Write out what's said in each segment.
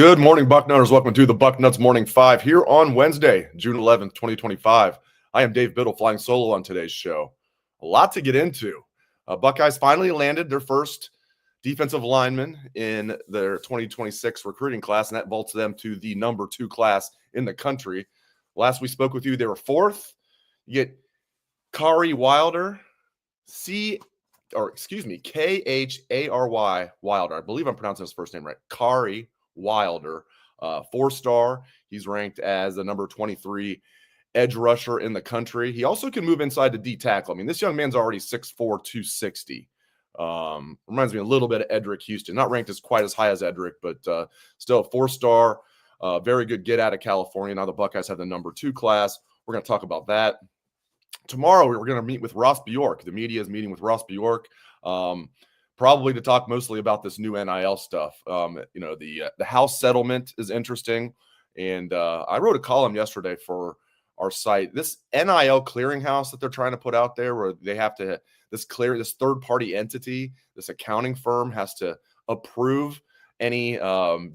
Good morning, Bucknutters. Welcome to the Bucknuts Morning 5 here on Wednesday, June 11th, 2025. I am Dave Biddle flying solo on today's show. A lot to get into. Buckeyes finally landed their first defensive lineman in their 2026 recruiting class, and that vaults them to the number 2 class in the country. Last we spoke with you, they were 4th. You get Khary Wilder, Khary Wilder. I believe I'm pronouncing his first name right. Khary Wilder, 4-star. He's ranked as the number 23 edge rusher in the country. He also can move inside the D tackle. I mean, this young man's already 6'4", 260. Reminds me a little bit of Edric Houston. Not ranked as quite as high as Edric, but still a 4-star. Very good get out of California. Now the Buckeyes have the number 2 class. We're going to talk about that. Tomorrow we're going to meet with Ross Bjork. The media is meeting with Ross Bjork. Probably to talk mostly about this new NIL stuff. The House settlement is interesting. And I wrote a column yesterday for our site. This NIL clearinghouse that they're trying to put out there, where they have to, this third-party entity, this accounting firm has to approve any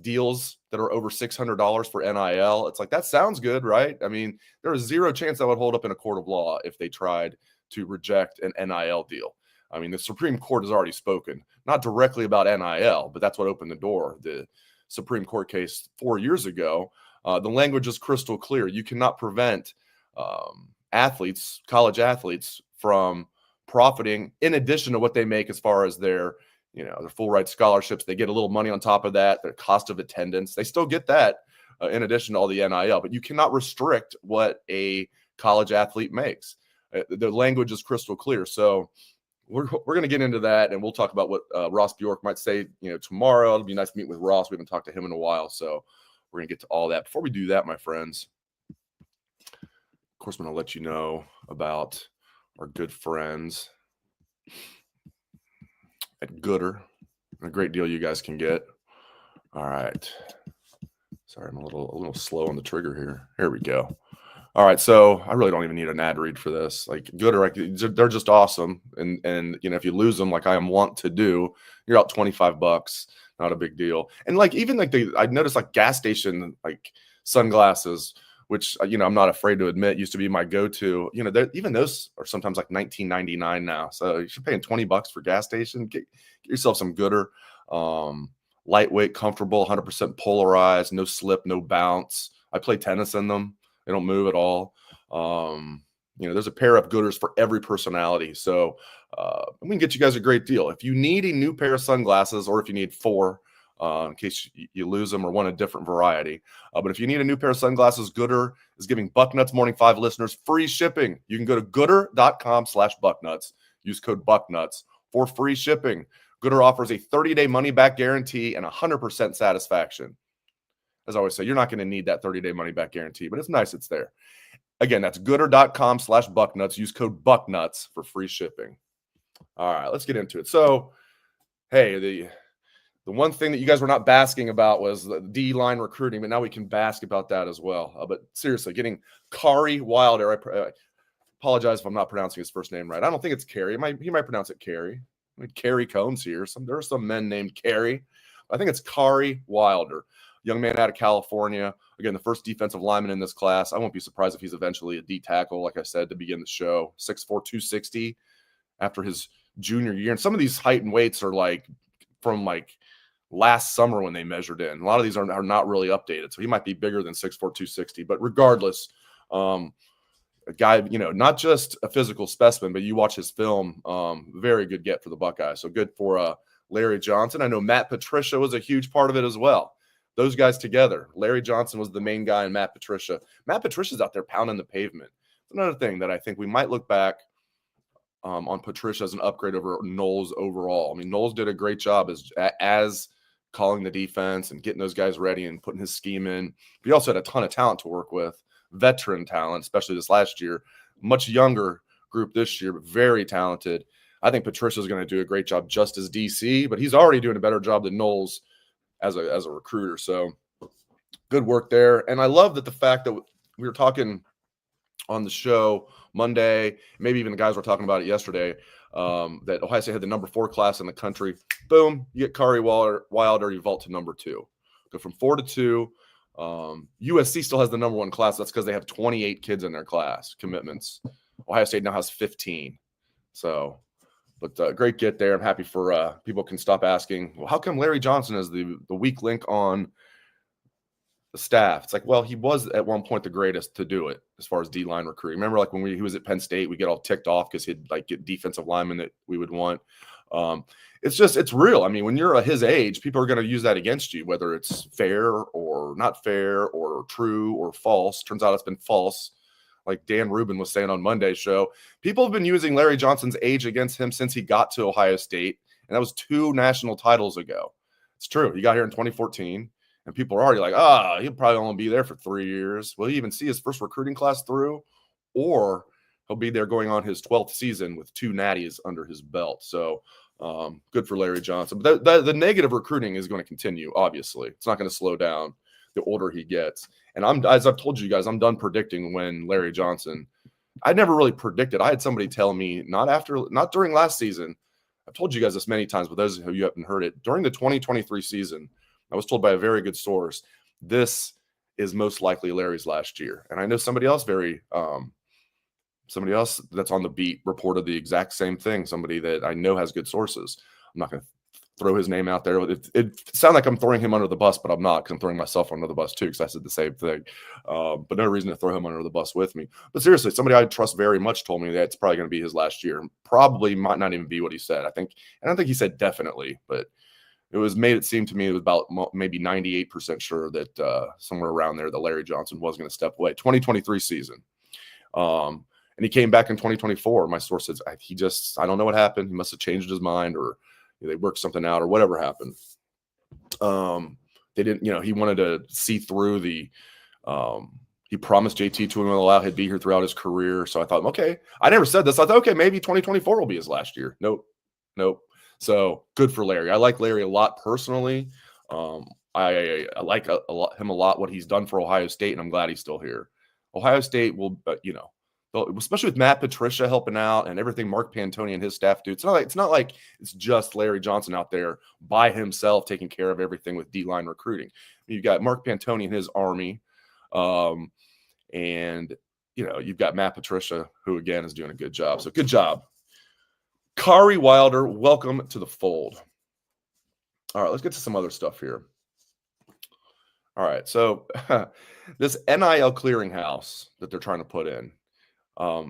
deals that are over $600 for NIL. It's like, that sounds good, right? I mean, there is zero chance that would hold up in a court of law if they tried to reject an NIL deal. I mean, the Supreme Court has already spoken, not directly about NIL, but that's what opened the door. The Supreme Court case 4 years ago, the language is crystal clear. You cannot prevent athletes, college athletes, from profiting in addition to what they make as far as their full ride scholarships. They get a little money on top of that, their cost of attendance. They still get that in addition to all the NIL, but you cannot restrict what a college athlete makes. The language is crystal clear. So we're going to get into that, and we'll talk about what Ross Bjork might say tomorrow. It'll be nice to meet with Ross. We haven't talked to him in a while, so we're going to get to all that. Before we do that, my friends, of course, I'm going to let you know about our good friends at Gooder. A great deal you guys can get. All right. Sorry, I'm a little slow on the trigger here. Here we go. All right, so I really don't even need an ad read for this. Like, Gooder, they're just awesome. And if you lose them, like I am wont to do, you're out $25. Not a big deal. And I noticed gas station sunglasses, which I'm not afraid to admit used to be my go-to. Even those are sometimes like $19.99 now. So you're paying $20 for gas station. Get yourself some Gooder. Lightweight, comfortable, 100% polarized, no slip, no bounce. I play tennis in them. They don't move at all. There's a pair of Gooders for every personality. So we can get you guys a great deal. If you need a new pair of sunglasses, or if you need 4, in case you lose them or want a different variety. But if you need a new pair of sunglasses, Gooder is giving Bucknuts Morning 5 listeners free shipping. You can go to gooder.com/Bucknuts. Use code Bucknuts for free shipping. Gooder offers a 30-day money-back guarantee and 100% satisfaction. As I always say, you're not going to need that 30-day money-back guarantee, but it's nice it's there. Again, that's gooder.com/Bucknuts. Use code Bucknuts for free shipping. All right, let's get into it. So, hey, the one thing that you guys were not basking about was the D-line recruiting, but now we can bask about that as well. But seriously, getting Khary Wilder, I apologize if I'm not pronouncing his first name right. I don't think it's Khary. He might pronounce it Khary. I mean, Khary Combs here. There are some men named Khary. I think it's Khary Wilder. Young man out of California. Again, the first defensive lineman in this class. I won't be surprised if he's eventually a D tackle, like I said to begin the show. 6'4", 260 after his junior year. And some of these height and weights are from last summer when they measured in. A lot of these are not really updated. So he might be bigger than 6'4", 260. But regardless, a guy, not just a physical specimen, but you watch his film, very good get for the Buckeyes. So good for Larry Johnson. I know Matt Patricia was a huge part of it as well. Those guys together. Larry Johnson was the main guy, and Matt Patricia. Matt Patricia's out there pounding the pavement. Another thing that I think we might look back on Patricia as an upgrade over Knowles overall. I mean, Knowles did a great job as calling the defense and getting those guys ready and putting his scheme in. But he also had a ton of talent to work with, veteran talent, especially this last year. Much younger group this year, but very talented. I think Patricia's going to do a great job just as DC, but he's already doing a better job than Knowles as a recruiter. So good work there. And I love that the fact that we were talking on the show Monday, maybe even the guys were talking about it yesterday, that Ohio State had the number 4 class in the country. Boom, you get Khary Wilder, you vault to number 2. Go from 4 to 2. USC still has the number one class. That's because they have 28 kids in their class commitments. Ohio State now has 15. So, but great get there. I'm happy for people can stop asking, well, how come Larry Johnson is the weak link on the staff? It's like, well, he was at one point the greatest to do it as far as D-line recruiting. Remember, like when he was at Penn State, we get all ticked off because he'd like get defensive linemen that we would want. It's real. I mean, when you're his age, people are going to use that against you, whether it's fair or not fair or true or false. Turns out it's been false. Like Dan Rubin was saying on Monday's show, people have been using Larry Johnson's age against him since he got to Ohio State. And that was 2 national titles ago. It's true. He got here in 2014 and people are already like, he'll probably only be there for 3 years. Will he even see his first recruiting class through? Or he'll be there going on his 12th season with 2 natties under his belt. So good for Larry Johnson. But the negative recruiting is going to continue, obviously. It's not going to slow down the older he gets. And as I've told you guys, I'm done predicting when Larry Johnson – I never really predicted. I had somebody tell me not during last season. I've told you guys this many times, but those of you haven't heard it. During the 2023 season, I was told by a very good source, this is most likely Larry's last year. And I know somebody else that's on the beat reported the exact same thing, somebody that I know has good sources. I'm not going to throw his name out there. It sounds like I'm throwing him under the bus, but I'm not, because I'm throwing myself under the bus too, because I said the same thing. But no reason to throw him under the bus with me. But seriously, somebody I trust very much told me that it's probably going to be his last year. Probably might not even be what he said. I don't think he said definitely, but it seem to me it was about maybe 98% sure that somewhere around there that Larry Johnson was going to step away. 2023 season. And he came back in 2024. My source says I don't know what happened. He must have changed his mind, or they worked something out, or whatever happened. They didn't, he wanted to see through the, he promised JT to him allow he'd be here throughout his career. So I thought, okay, I never said this. I thought, okay, maybe 2024 will be his last year. Nope. So good for Larry. I like Larry a lot personally. I like him a lot, what he's done for Ohio State, and I'm glad he's still here. Ohio State will, especially with Matt Patricia helping out and everything Mark Pantoni and his staff do. It's not like it's just Larry Johnson out there by himself taking care of everything with D-line recruiting. You've got Mark Pantoni and his army, and you've got Matt Patricia, who again is doing a good job. So good job, Khary Wilder. Welcome to the fold. All right, let's get to some other stuff here. All right, so this NIL clearinghouse that they're trying to put in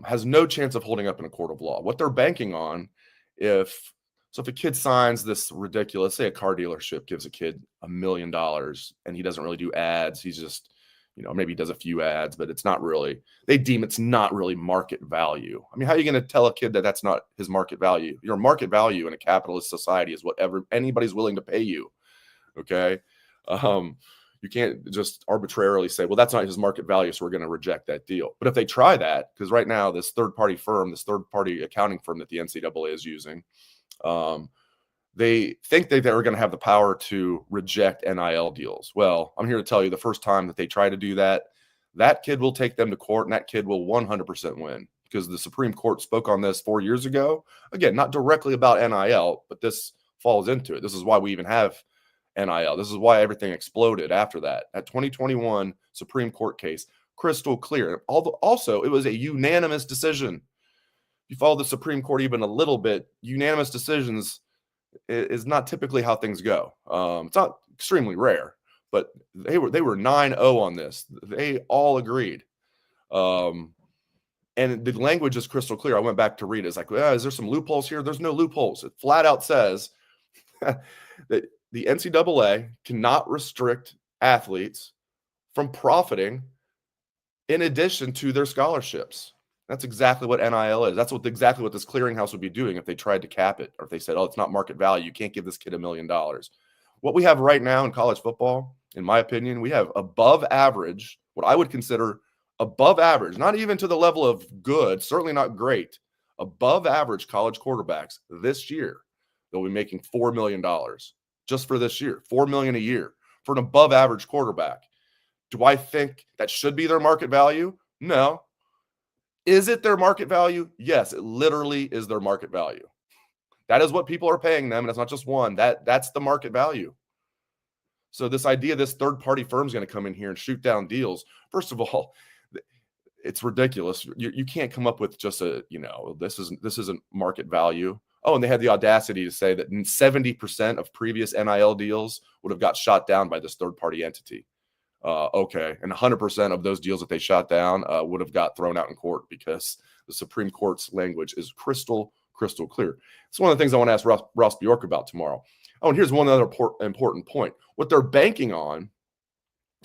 has no chance of holding up in a court of law. What they're banking on, if a kid signs this ridiculous, say a car dealership gives a kid $1 million and he doesn't really do ads. He's just, maybe he does a few ads, but they deem it's not really market value. I mean, how are you going to tell a kid that that's not his market value? Your market value in a capitalist society is whatever anybody's willing to pay you. Okay. You can't just arbitrarily say, well, that's not his market value, so we're going to reject that deal. But if they try that, because right now this third-party accounting firm that the NCAA is using, they think that they're going to have the power to reject NIL deals. Well, I'm here to tell you the first time that they try to do that, that kid will take them to court, and that kid will 100% win, because the Supreme Court spoke on this 4 years ago. Again, not directly about NIL, but this falls into it. This is why we even have NIL. This is why everything exploded after that. That 2021 Supreme Court case, crystal clear. Also, it was a unanimous decision. If you follow the Supreme Court even a little bit, unanimous decisions is not typically how things go. It's not extremely rare, but they were 9-0 on this. They all agreed. And the language is crystal clear. I went back to read it. It's like, is there some loopholes here? There's no loopholes. It flat out says that the NCAA cannot restrict athletes from profiting in addition to their scholarships. That's exactly what NIL is. That's exactly what this clearinghouse would be doing if they tried to cap it, or if they said, it's not market value. You can't give this kid $1 million. What we have right now in college football, in my opinion, we have above average, what I would consider above average, not even to the level of good, certainly not great, above average college quarterbacks this year. They'll be making $4 million. Just for this year, $4 million a year for an above average quarterback. Do I think that should be their market value? No. Is it their market value? Yes, it literally is their market value. That is what people are paying them, and it's not just one. That's the market value. So this idea this third-party firm is going to come in here and shoot down deals, first of all, it's ridiculous. You can't come up with just this isn't market value. Oh, and they had the audacity to say that 70% of previous NIL deals would have got shot down by this third-party entity. Okay, and 100% of those deals that they shot down would have got thrown out in court because the Supreme Court's language is crystal clear. It's one of the things I want to ask Ross Bjork about tomorrow. Oh, and here's one other important point. What they're banking on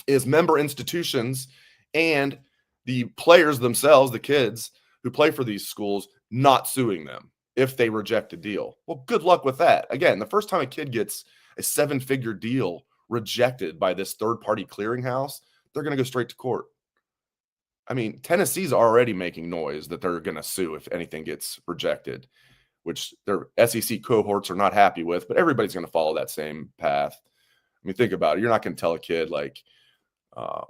is member institutions and the players themselves, the kids who play for these schools, not suing them if they reject a deal. Well, good luck with that. Again, the first time a kid gets a 7-figure deal rejected by this third-party clearinghouse, they're going to go straight to court. I mean, Tennessee's already making noise that they're going to sue if anything gets rejected, which their SEC cohorts are not happy with, but everybody's going to follow that same path. I mean, think about it. You're not going to tell a kid like,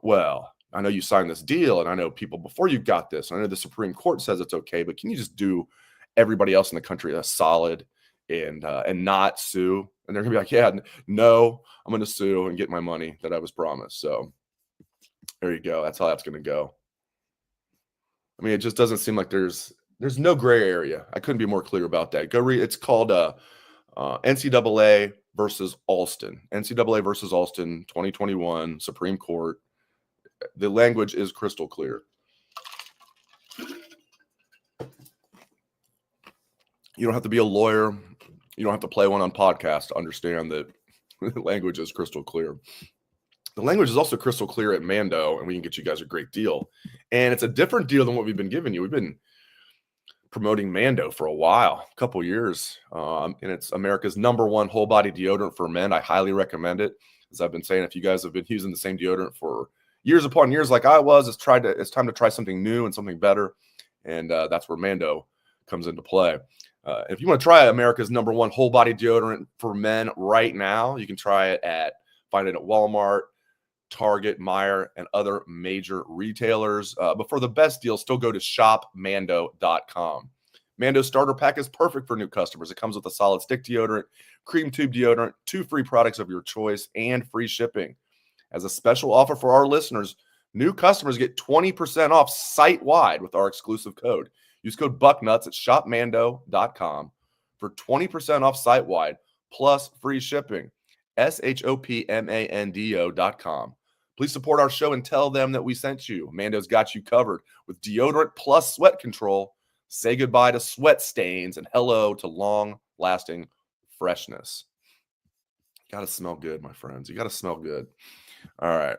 well, I know you signed this deal, and I know people before you got this, and I know the Supreme Court says it's okay, but can you just do everybody else in the country a solid and not sue? And they're going to be like, yeah, no, I'm going to sue and get my money that I was promised. So there you go. That's how that's going to go. I mean, it just doesn't seem like there's no gray area. I couldn't be more clear about that. Go read. It's called NCAA versus Alston. NCAA versus Alston, 2021, Supreme Court. The language is crystal clear. You don't have to be a lawyer. You don't have to play one on podcast to understand that the language is crystal clear. The language is also crystal clear at Mando, and we can get you guys a great deal. And it's a different deal than what we've been giving you. We've been promoting Mando for a while, a couple years, and it's America's #1 whole body deodorant for men. I highly recommend it. As I've been saying, if you guys have been using the same deodorant for years upon years like I was, it's time to try something new and something better, and that's where Mando comes into play. If you want to try America's #1 whole body deodorant for men right now, you can find it at Walmart, Target, Meijer, and other major retailers. But for the best deal, still go to shopmando.com. Mando's starter pack is perfect for new customers. It comes with a solid stick deodorant, cream tube deodorant, 2 free products of your choice, and free shipping. As a special offer for our listeners, new customers get 20% off site-wide with our exclusive code. Use code Bucknuts at shopmando.com for 20% off site-wide plus free shipping. shopmando.com. Please support our show and tell them that we sent you. Mando's got you covered with deodorant plus sweat control. Say goodbye to sweat stains and hello to long-lasting freshness. Got to smell good, my friends. You got to smell good. All right.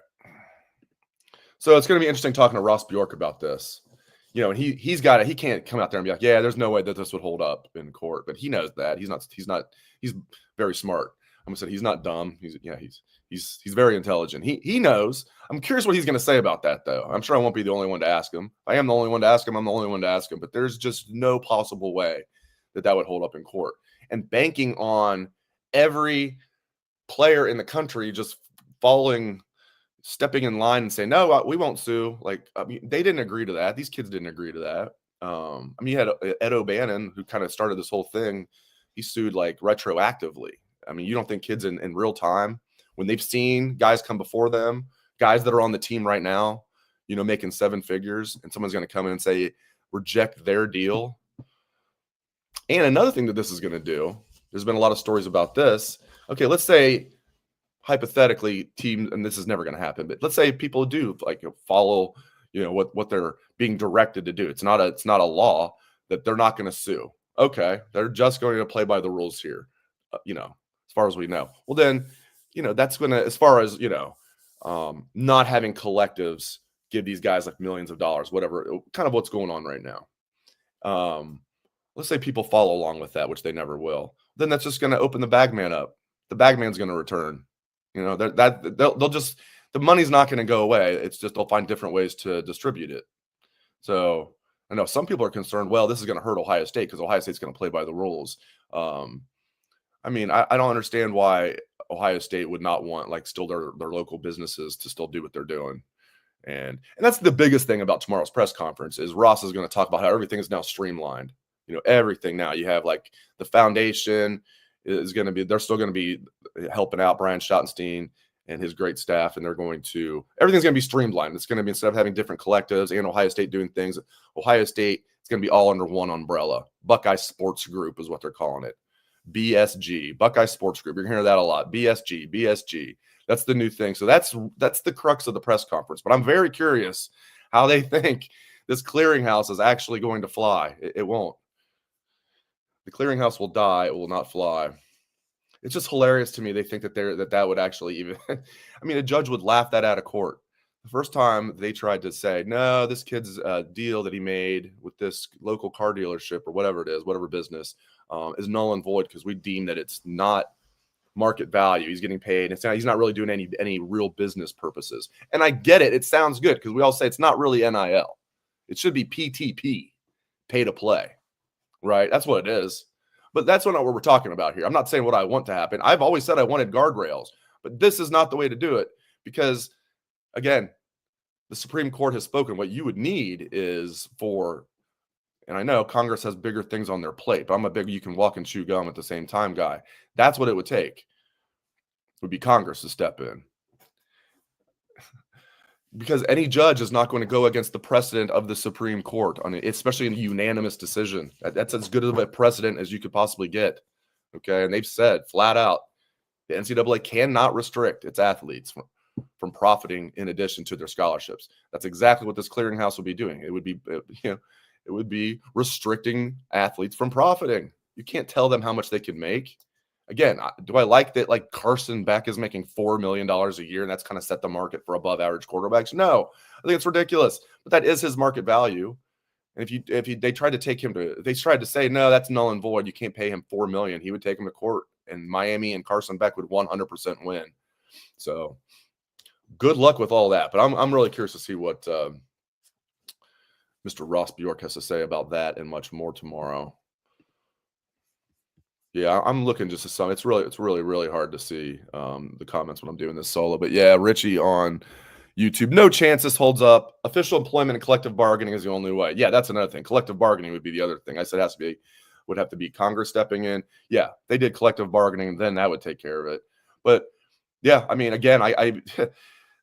So it's going to be interesting talking to Ross Bjork about this. You know, and he's got it. He can't come out there and be like, yeah, there's no way that this would hold up in court. But he knows that. He's very smart. I'm gonna say he's not dumb. He's very intelligent. He knows. I'm curious what he's gonna say about that, though. I'm sure I won't be the only one to ask him. If I am the only one to ask him, I'm the only one to ask him. But there's just no possible way that would hold up in court. And banking on every player in the country just stepping in line and saying, no, we won't sue. Like, I mean, they didn't agree to that. These kids didn't agree to that. I mean, you had Ed O'Bannon, who kind of started this whole thing. He sued like retroactively. I mean, you don't think kids in real time, when they've seen guys come before them, guys that are on the team right now, you know, making 7 figures, and someone's going to come in and say, reject their deal. And another thing that this is going to do, there's been a lot of stories about this. Okay, let's say hypothetically teams, and this is never going to happen, but let's say people do like follow, you know, what they're being directed to do. It's not a law that they're not going to sue. Okay, they're just going to play by the rules here, you know, as far as we know. Well, then, you know, that's going to, as far as, you know, not having collectives give these guys like millions of dollars, whatever, kind of what's going on right now. Let's say people follow along with that, which they never will. Then that's just going to open the bagman up. The bagman's going to return. You know, they'll just, the money's not going to go away. It's just they'll find different ways to distribute it. So I know some people are concerned, well, this is going to hurt Ohio State because Ohio State's going to play by the rules. I mean, I don't understand why Ohio State would not want like still their local businesses to still do what they're doing. And that's the biggest thing about tomorrow's press conference is Ross is going to talk about how everything is now streamlined. You know, everything now. You have like the foundation is going to be, they're still going to be helping out Brian Schottenstein and his great staff, and everything's going to be streamlined. It's going to be, instead of having different collectives and Ohio State doing things, Ohio State, it's going to be all under one umbrella. Buckeye Sports Group is what they're calling it. BSG, Buckeye Sports Group. You're going to hear that a lot. BSG. That's the new thing. So that's the crux of the press conference. But I'm very curious how they think this clearinghouse is actually going to fly. It won't. The clearinghouse will die. It will not fly. It's just hilarious to me. They think that would actually even, I mean, a judge would laugh that out of court. The first time they tried to say, no, this kid's deal that he made with this local car dealership or whatever it is, whatever business, is null and void because we deem that it's not market value. He's getting paid. He's not really doing any real business purposes. And I get it. It sounds good because we all say it's not really NIL. It should be PTP, pay to play, right? That's what it is. But that's not what we're talking about here. I'm not saying what I want to happen. I've always said I wanted guardrails, but this is not the way to do it because, again, the Supreme Court has spoken. What you would need is and I know Congress has bigger things on their plate, but I'm a big you can walk and chew gum at the same time guy. That's what it would take. It would be Congress to step in. Because any judge is not going to go against the precedent of the Supreme Court, especially in a unanimous decision. That's as good of a precedent as you could possibly get. Okay, and they've said flat out, the NCAA cannot restrict its athletes from profiting in addition to their scholarships. That's exactly what this clearinghouse would be doing. It would be restricting athletes from profiting. You can't tell them how much they can make. Again, do I like that? Like Carson Beck is making $4 million a year, and that's kind of set the market for above average quarterbacks. No, I think it's ridiculous, but that is his market value. And if they tried to say, no, that's null and void, you can't pay him $4 million, he would take him to court, and Miami and Carson Beck would 100% win. So good luck with all that. But I'm really curious to see what Mr. Ross Bjork has to say about that and much more tomorrow. Yeah, I'm looking just at some. It's really hard to see the comments when I'm doing this solo. But yeah, Richie on YouTube. No chance this holds up. Official employment and collective bargaining is the only way. Yeah, that's another thing. Collective bargaining would be the other thing. I said would have to be Congress stepping in. Yeah, they did collective bargaining, then that would take care of it. But yeah, I mean, again,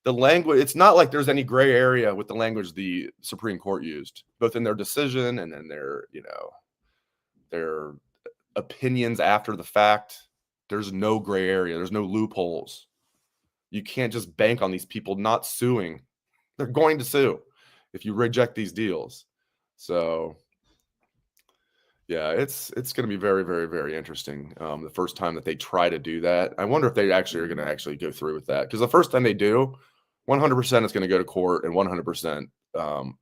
the language. It's not like there's any gray area with the language the Supreme Court used, both in their decision and then their opinions after the fact. There's no gray area. There's no loopholes. You can't just bank on these people not suing. They're going to sue if you reject these deals. So yeah, it's going to be very, very, very interesting. The first time that they try to do that, I wonder if they actually are going to actually go through with that, because the first time they do, 100% it's going to go to court, and 100%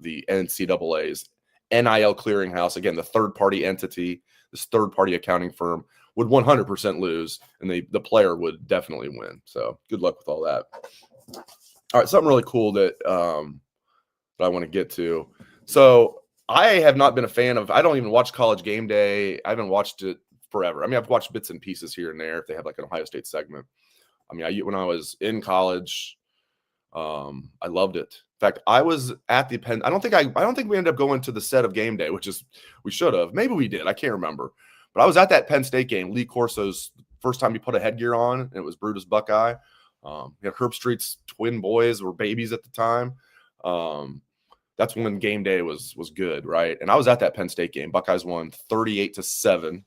the NCAA's NIL clearinghouse, again, the third-party entity, this third-party accounting firm, would 100% lose, and the player would definitely win. So good luck with all that. All right, something really cool that I want to get to. So I have not been a fan of – I don't even watch College GameDay. I haven't watched it forever. I mean, I've watched bits and pieces here and there if they have like an Ohio State segment. I mean, when I was in college, I loved it. In fact, I was at the Penn. I don't think we ended up going to the set of Game Day, which is we should have. Maybe we did. I can't remember. But I was at that Penn State game. Lee Corso's first time he put a headgear on, and it was Brutus Buckeye. Herb Street's twin boys were babies at the time. That's when Game Day was good, right? And I was at that Penn State game. Buckeyes won 38-7, and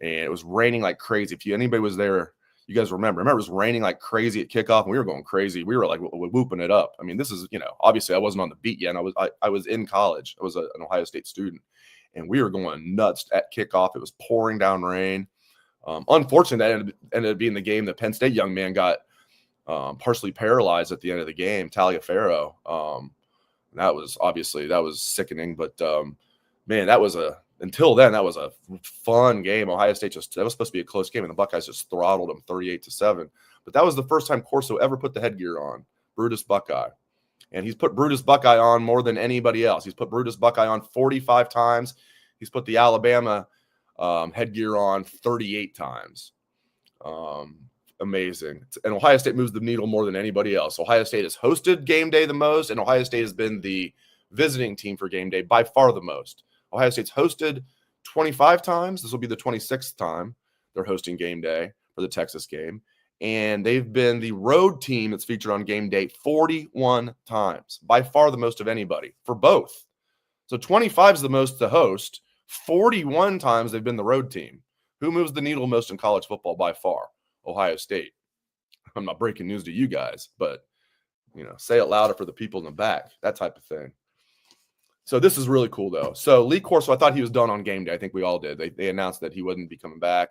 it was raining like crazy. If anybody was there, you guys remember. It was raining like crazy at kickoff, and we were going crazy. We were like whooping it up. I mean, this is, obviously I wasn't on the beat yet. And I was in college. I was an Ohio State student, and we were going nuts at kickoff. It was pouring down rain. Unfortunately, that ended up being the game. The Penn State young man got partially paralyzed at the end of the game, Taliaferro. That was sickening. But man, until then, that was a fun game. Ohio State that was supposed to be a close game, and the Buckeyes just throttled them 38-7. But that was the first time Corso ever put the headgear on, Brutus Buckeye. And he's put Brutus Buckeye on more than anybody else. He's put Brutus Buckeye on 45 times. He's put the Alabama headgear on 38 times. Amazing. And Ohio State moves the needle more than anybody else. Ohio State has hosted Game Day the most, and Ohio State has been the visiting team for Game Day by far the most. Ohio State's hosted 25 times. This will be the 26th time they're hosting Game Day for the Texas game. and they've been the road team that's featured on game day 41 times, by far the most of anybody for both. So 25 is the most to host. 41 times they've been the road team. Who moves the needle most in college football by far? Ohio State. I'm not breaking news to you guys, but say it louder for the people in the back, that type of thing. So this is really cool, though. So Lee Corso, I thought he was done on game day. I think we all did. They announced that he wouldn't be coming back,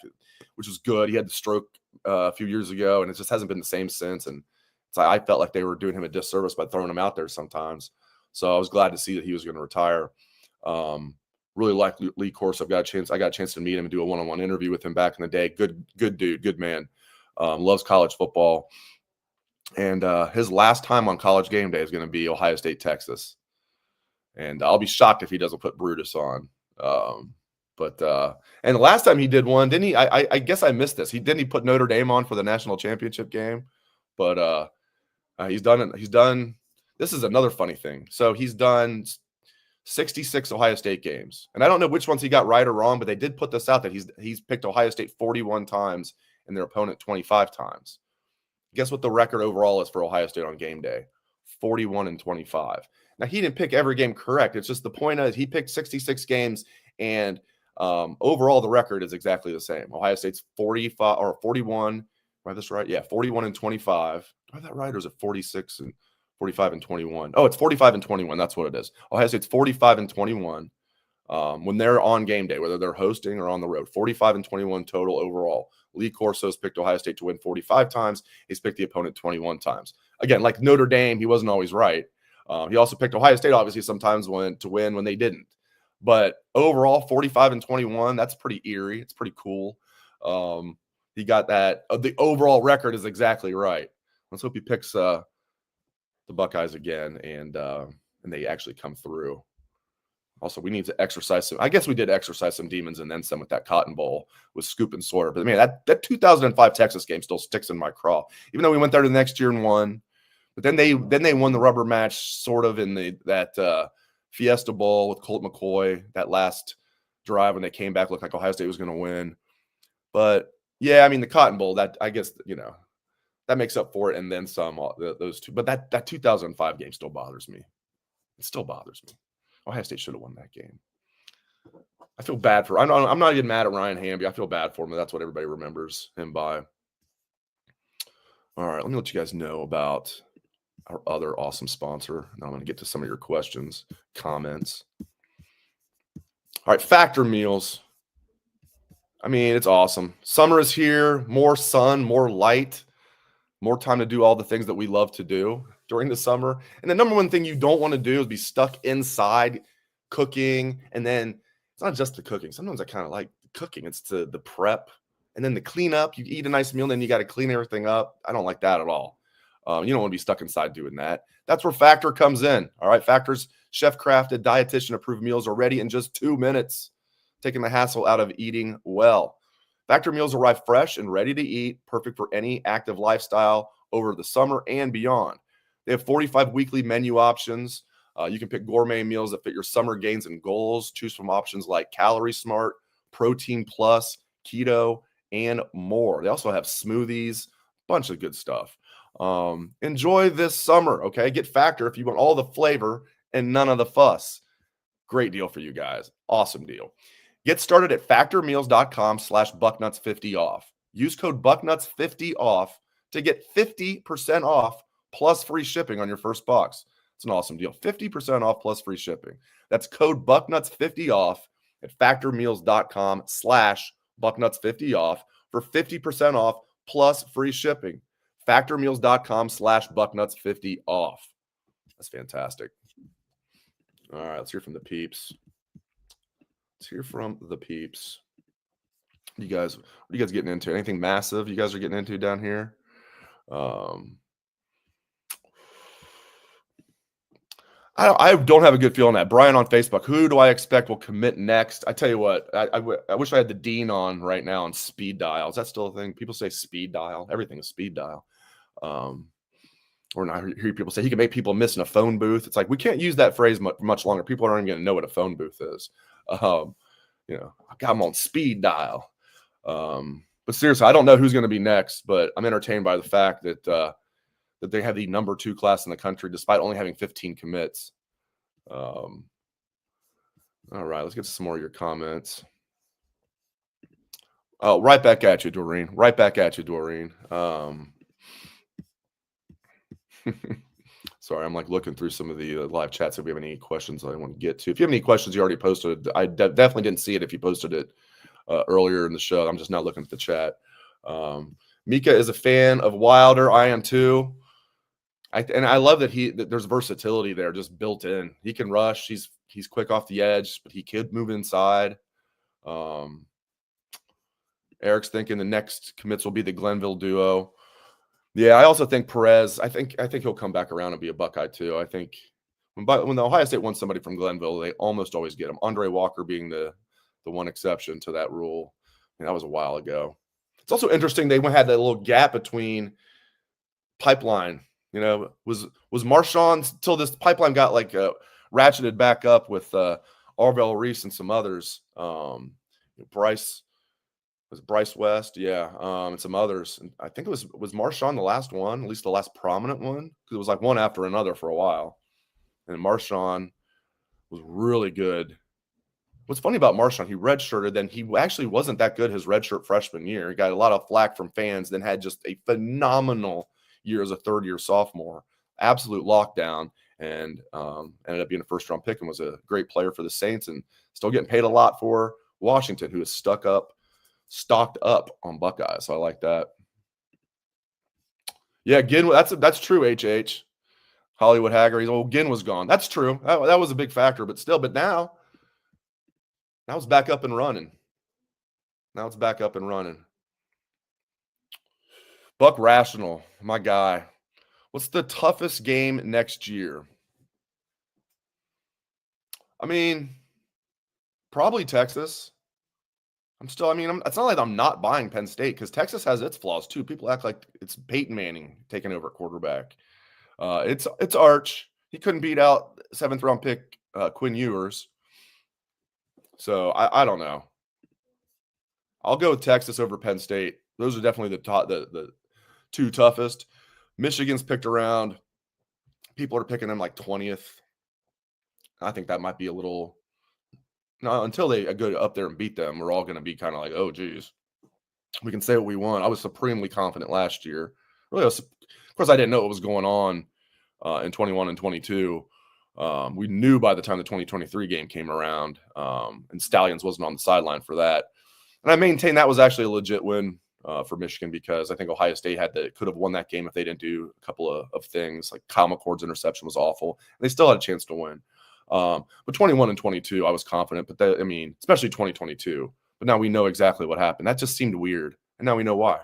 which was good. He had the stroke a few years ago, and it just hasn't been the same since. And I felt like they were doing him a disservice by throwing him out there sometimes. So I was glad to see that he was going to retire. Really like Lee Corso. I got a chance to meet him and do a one-on-one interview with him back in the day. Good dude, good man. Loves college football. And his last time on College GameDay is going to be Ohio State, Texas. And I'll be shocked if he doesn't put Brutus on. And the last time he did one, didn't he? I guess I missed this. He put Notre Dame on for the national championship game, but he's done it. He's done. This is another funny thing. So he's done 66 Ohio State games, and I don't know which ones he got right or wrong, but they did put this out that he's picked Ohio State 41 times and their opponent 25 times. Guess what the record overall is for Ohio State on game day? 41-25. Now, he didn't pick every game correct. It's just the point is he picked 66 games, and overall the record is exactly the same. Ohio State's 45 or 41. Am I this right? Yeah, 41-25. Do I have that right, or is it 45-21? Oh, it's 45-21. That's what it is. Ohio State's 45-21 when they're on game day, whether they're hosting or on the road. 45-21 total overall. Lee Corso's picked Ohio State to win 45 times. He's picked the opponent 21 times. Again, like Notre Dame, he wasn't always right. He also picked Ohio State, obviously, sometimes to win when they didn't. But overall, 45-21, that's pretty eerie. It's pretty cool. He got that. The overall record is exactly right. Let's hope he picks the Buckeyes again, and they actually come through. Also, we need to exercise some. I guess we did exercise some demons and then some with that Cotton Bowl with Scoop and Sawyer. But man, that 2005 Texas game still sticks in my craw. Even though we went there the next year and won, but then they won the rubber match sort of in that Fiesta Bowl with Colt McCoy. That last drive when they came back looked like Ohio State was going to win. But yeah, I mean the Cotton Bowl, that I guess that makes up for it, and then some. Those two, but that 2005 game still bothers me. It still bothers me. Ohio State should have won that game. I feel bad for. I'm not even mad at Ryan Hamby. I feel bad for him. That's what everybody remembers him by. All right, let me let you guys know about our other awesome sponsor. Now I'm going to get to some of your questions, comments. All right, Factor Meals. I mean, it's awesome. Summer is here. More sun, more light, more time to do all the things that we love to do during the summer. And the number one thing you don't want to do is be stuck inside cooking. And then it's not just the cooking. Sometimes I kind of like cooking. It's the prep and then the cleanup. You eat a nice meal, and then you got to clean everything up. I don't like that at all. You don't want to be stuck inside doing that. That's where Factor comes in. All right, Factor's chef-crafted, dietitian-approved meals are ready in just 2 minutes, taking the hassle out of eating well. Factor meals arrive fresh and ready to eat, perfect for any active lifestyle over the summer and beyond. They have 45 weekly menu options. You can pick gourmet meals that fit your summer gains and goals. Choose from options like Calorie Smart, Protein Plus, Keto, and more. They also have smoothies, bunch of good stuff. Enjoy this summer, okay? Get Factor if you want all the flavor and none of the fuss. Great deal for you guys. Awesome deal. Get started at factormeals.com/bucknuts50 off. Use code bucknuts50 off to get 50% off plus free shipping on your first box. It's an awesome deal. 50% off plus free shipping. That's code bucknuts50 off at factormeals.com/bucknuts50 off for 50% off plus free shipping. Factormeals.com/bucknuts50 off. That's fantastic. All right, let's hear from the peeps. Let's hear from the peeps. What are you guys getting into? Anything massive you guys are getting into down here? I don't have a good feeling on that. Brian on Facebook, who do I expect will commit next? I tell you what, I wish I had the dean on right now on speed dial. Is that still a thing? People say speed dial. Everything is speed dial. Or I hear people say he can make people miss in a phone booth. It's like we can't use that phrase much longer. People aren't even going to know what a phone booth is. I got them on speed dial. But seriously, I don't know who's going to be next, but I'm entertained by the fact that that they have the number 2 class in the country despite only having 15 commits. All right, let's get to some more of your comments. Oh, right back at you, Doreen. Right back at you, Doreen. Sorry, I'm like looking through some of the live chats if we have any questions I want to get to. If you have any questions you already posted, I definitely didn't see it if you posted it earlier in the show. I'm just not looking at the chat. Mika is a fan of Wilder. I am too. And I love that there's versatility there just built in. He can rush. He's quick off the edge, but he could move inside. Eric's thinking the next commits will be the Glenville duo. Yeah, I also think Perez. I think he'll come back around and be a Buckeye too. I think when the Ohio State wants somebody from Glenville, they almost always get him. Andre Walker being the one exception to that rule. And that was a while ago. It's also interesting they had that little gap between pipeline. You know, was Marshawn till this pipeline got like ratcheted back up with Arvell Reese and some others. Bryce West, yeah, and some others. And I think it was Marshawn the last one, at least the last prominent one, because it was like one after another for a while. And Marshawn was really good. What's funny about Marshawn, he redshirted, then he actually wasn't that good his redshirt freshman year. He got a lot of flack from fans, then had just a phenomenal year as a third-year sophomore. Absolute lockdown, and ended up being a first-round pick and was a great player for the Saints and still getting paid a lot for Washington, who is stocked up on Buckeyes. So I like that. Yeah, Ginn, that's true, HH. Hollywood Hagger, Ginn was gone. That's true. That was a big factor, but now it's back up and running. Buck Rational, my guy. What's the toughest game next year? I mean, probably Texas. it's not like I'm not buying Penn State because Texas has its flaws too. People act like it's Peyton Manning taking over at quarterback. It's Arch. He couldn't beat out 7th round pick Quinn Ewers. So I don't know. I'll go with Texas over Penn State. Those are definitely the two toughest. Michigan's picked around. People are picking them like 20th. I think that might be a little. No, until they go up there and beat them, we're all going to be kind of like, oh, geez. We can say what we want. I was supremely confident last year. Really, of course, I didn't know what was going on in 21 and 22. We knew by the time the 2023 game came around, and Stallions wasn't on the sideline for that. And I maintain that was actually a legit win for Michigan because I think Ohio State could have won that game if they didn't do a couple of things. Like Kyle McCord's interception was awful. And they still had a chance to win. But 21 and 22, I was confident. But especially 2022. But now we know exactly what happened. That just seemed weird. And now we know why.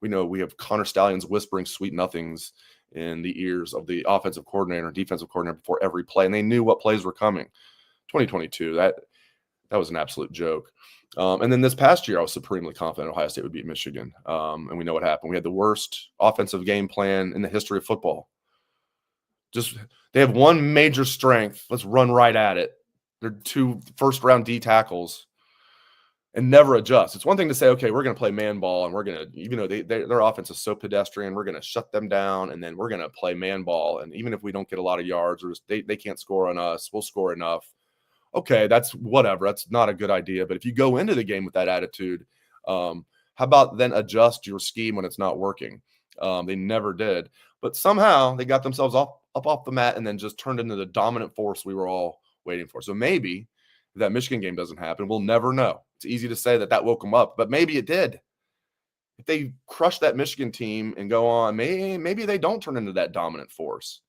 We know we have Connor Stallions whispering sweet nothings in the ears of the offensive coordinator and defensive coordinator before every play. And they knew what plays were coming. 2022, that was an absolute joke. And then this past year, I was supremely confident Ohio State would beat Michigan. And we know what happened. We had the worst offensive game plan in the history of football. They have one major strength. Let's run right at it. They're 2 first-round D tackles and never adjust. It's one thing to say, okay, we're going to play man ball, and we're going to, even though their offense is so pedestrian, we're going to shut them down, and then we're going to play man ball. And even if we don't get a lot of yards or they can't score on us, we'll score enough. Okay, that's whatever. That's not a good idea. But if you go into the game with that attitude, how about then adjust your scheme when it's not working? They never did. But somehow they got themselves up off the mat and then just turned into the dominant force we were all waiting for. So maybe if that Michigan game doesn't happen, we'll never know. It's easy to say that woke them up, but maybe it did. If they crush that Michigan team and go on, maybe they don't turn into that dominant force.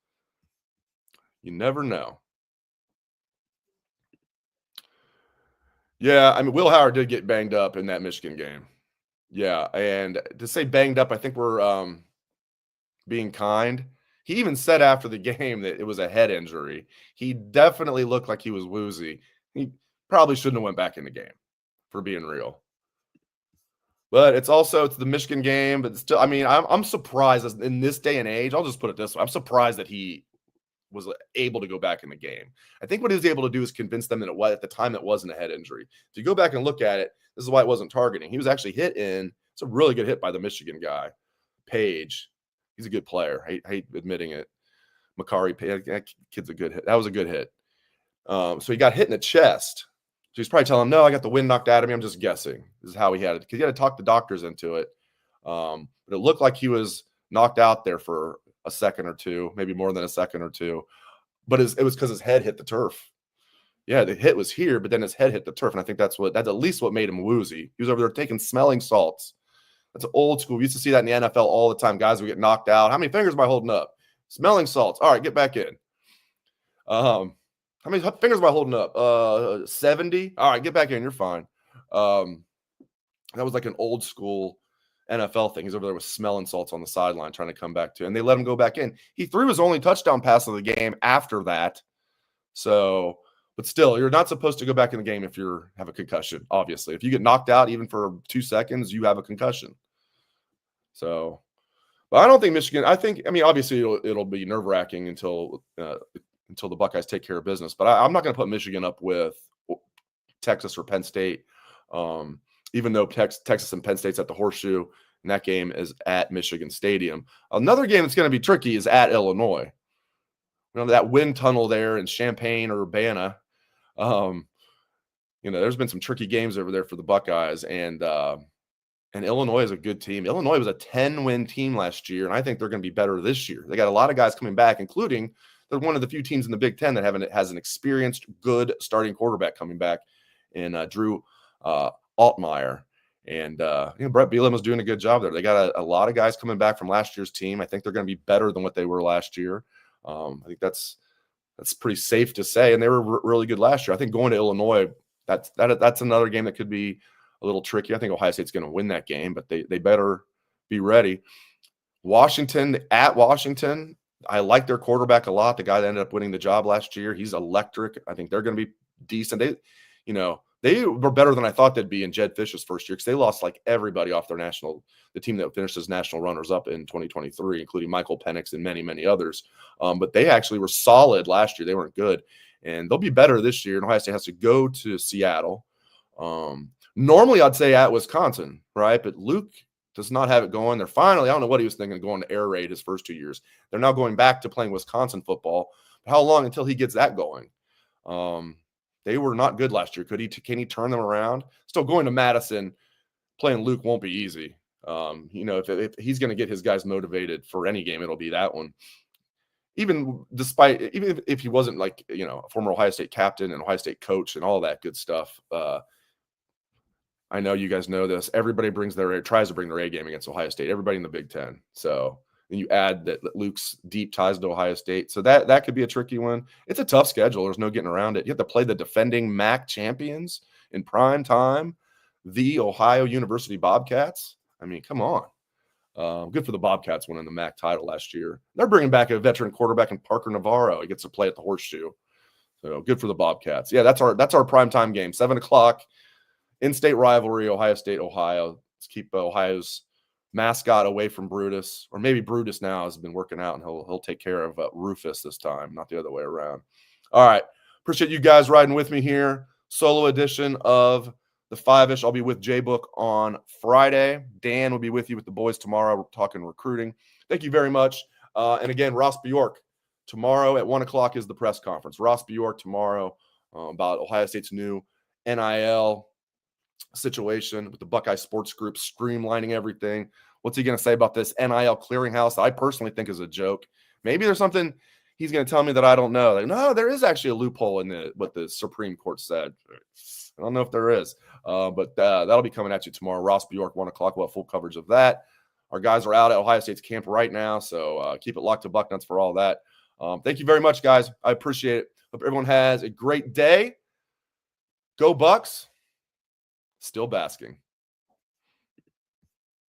You never know. Yeah, Will Howard did get banged up in that Michigan game. Yeah, and to say banged up, I think we're being kind. He even said after the game that it was a head injury. He definitely looked like he was woozy. He probably shouldn't have went back in the game, for being real. But it's the Michigan game. But still, I'm surprised in this day and age. I'll just put it this way: I'm surprised that he was able to go back in the game. I think what he was able to do is convince them that at the time it wasn't a head injury. If you go back and look at it, this is why it wasn't targeting. He was actually hit in It's a really good hit by the Michigan guy, Page. He's a good player. I hate admitting it. Khary, that kid's a good hit. That was a good hit. So he got hit in the chest. So he's probably telling him, no, I got the wind knocked out of me. I'm just guessing. This is how he had it. Because he had to talk the doctors into it. But it looked like he was knocked out there for a second or two, maybe more than a second or two. But it was because his head hit the turf. Yeah, the hit was here, but then his head hit the turf. And I think that's at least what made him woozy. He was over there taking smelling salts. That's old school. We used to see that in the NFL all the time. Guys would get knocked out. How many fingers am I holding up? Smelling salts. All right, get back in. How many fingers am I holding up? 70. All right, get back in. You're fine. That was like an old school NFL thing. He's over there with smelling salts on the sideline trying to come back to, and they let him go back in. He threw his only touchdown pass of the game after that. So, but still, you're not supposed to go back in the game if you have a concussion, obviously. If you get knocked out even for 2 seconds, you have a concussion. So, but I don't think Michigan, obviously it'll be nerve-wracking until the Buckeyes take care of business. But I'm not going to put Michigan up with Texas or Penn State, even though Texas and Penn State's at the Horseshoe, and that game is at Michigan Stadium. Another game that's going to be tricky is at Illinois. That wind tunnel there in Champaign or Urbana. There's been some tricky games over there for the Buckeyes, and Illinois is a good team. Illinois was a 10-win team last year, and I think they're going to be better this year. They got a lot of guys coming back, including they're one of the few teams in the Big Ten that has an experienced, good starting quarterback coming back in Drew Altmaier. And Brett Bielema was doing a good job there. They got a lot of guys coming back from last year's team. I think they're going to be better than what they were last year. I think that's pretty safe to say. And they were really good last year. I think going to Illinois, that's another game that could be a little tricky. I think Ohio State's going to win that game, but they better be ready. Washington, I like their quarterback a lot. The guy that ended up winning the job last year, he's electric. I think they're going to be decent. They were better than I thought they'd be in Jed Fish's first year because they lost like everybody off the team that finished as national runners-up in 2023, including Michael Penix and many, many others. But they actually were solid last year. They weren't good. And they'll be better this year. And Ohio State has to go to Seattle. Normally, I'd say at Wisconsin, right? But Luke does not have it going. They're finally, I don't know what he was thinking, going to air raid his first 2 years. They're now going back to playing Wisconsin football. How long until he gets that going? They were not good last year. Can he turn them around? Still, going to Madison, playing Luke won't be easy. If he's going to get his guys motivated for any game, it'll be that one. Even if he wasn't like, a former Ohio State captain and Ohio State coach and all that good stuff. I know you guys know this. Everybody tries to bring their A game against Ohio State. Everybody in the Big Ten. So then you add that Luke's deep ties to Ohio State. So that could be a tricky one. It's a tough schedule. There's no getting around it. You have to play the defending MAC champions in prime time, the Ohio University Bobcats. I mean, come on. Good for the Bobcats winning the MAC title last year. They're bringing back a veteran quarterback in Parker Navarro. He gets to play at the Horseshoe. So good for the Bobcats. Yeah, that's our primetime game, 7:00. In-state rivalry, Ohio State, Ohio. Let's keep Ohio's mascot away from Brutus, or maybe Brutus now has been working out and he'll take care of Rufus this time, not the other way around. All right. Appreciate you guys riding with me here. Solo edition of the 5-ish. I'll be with J-Book on Friday. Dan will be with you with the boys tomorrow. We're talking recruiting. Thank you very much. And again, Ross Bjork, tomorrow at 1:00 is the press conference. Ross Bjork tomorrow about Ohio State's new NIL situation with the Buckeye Sports Group streamlining everything. What's he going to say about this NIL clearinghouse? I personally think is a joke. Maybe there's something he's going to tell me that I don't know. Like, no, there is actually a loophole in what the Supreme Court said. I don't know if there is, but that'll be coming at you tomorrow. Ross Bjork, 1:00. We'll have full coverage of that. Our guys are out at Ohio State's camp right now, so keep it locked to Bucknuts for all that. Thank you very much, guys. I appreciate it. Hope everyone has a great day. Go Bucks. Still basking.